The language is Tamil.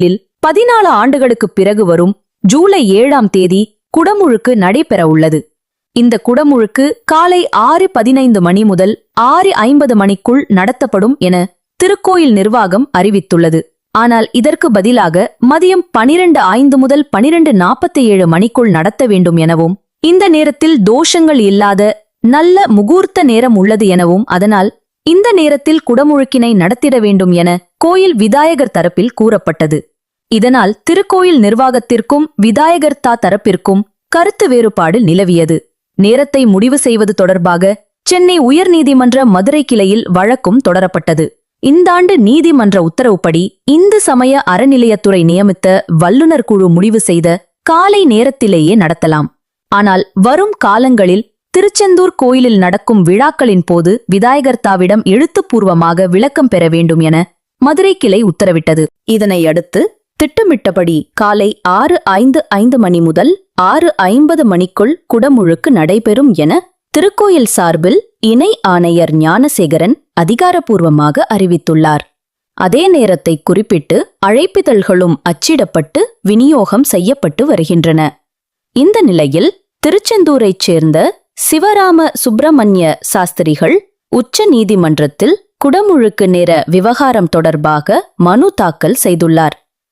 14 ஆண்டுகளுக்குப் பிறகு வரும் ஜூலை 7ஆம் தேதி குடமுழுக்கு நடைபெற உள்ளது. இந்த குடமுழுக்கு காலை 6:15 மணி முதல் 6:50 மணிக்குள் நடத்தப்படும் என திருக்கோயில் நிர்வாகம் அறிவித்துள்ளது. ஆனால் இதற்கு பதிலாக மதியம் 12:05 முதல் 12:47 மணிக்குள் நடத்த வேண்டும் எனவும், இந்த நேரத்தில் தோஷங்கள் இல்லாத நல்ல முகூர்த்த நேரம் உள்ளது எனவும், அதனால் இந்த நேரத்தில் குடமுழுக்கினை நடத்திட வேண்டும் என கோயில் விதாயகர் தரப்பில் கூறப்பட்டது. இதனால் திருக்கோயில் நிர்வாகத்திற்கும் விதாயகர் தரப்பிற்கும் கருத்து வேறுபாடு நிலவியது. நேரத்தை முடிவு செய்வது தொடர்பாக சென்னை உயர்நீதிமன்ற மதுரை கிளையில் வழக்கும் தொடரப்பட்டது. இந்தாண்டு நீதிமன்ற உத்தரவுப்படி இந்து சமய அறநிலையத்துறை நியமித்த வல்லுநர் குழு முடிவு செய்த காலை நேரத்திலேயே நடத்தலாம். ஆனால் வரும் காலங்களில் திருச்செந்தூர் கோயிலில் நடக்கும் விழாக்களின் போது விதாயகர்த்தாவிடம் எழுத்துப்பூர்வமாக விளக்கம் பெற வேண்டும் என மதுரை கிளை உத்தரவிட்டது. இதனையடுத்து திட்டமிட்டபடி காலை 6:55 மணி முதல் 6:50 மணிக்குள் குடமுழுக்கு நடைபெறும் என திருக்கோயில் சார்பில் இணை ஆணையர் ஞானசேகரன் அதிகாரப்பூர்வமாக அறிவித்துள்ளார். அதே நேரத்தை குறிப்பிட்டு அழைப்பிதழ்களும் அச்சிடப்பட்டு விநியோகம் செய்யப்பட்டு வருகின்றன. இந்த நிலையில் திருச்செந்தூரைச் சேர்ந்த சிவராம சுப்பிரமணிய சாஸ்திரிகள் உச்ச நீதிமன்றத்தில் குடமுழுக்கு நேர விவகாரம் தொடர்பாக மனு தாக்கல் செய்துள்ளார்.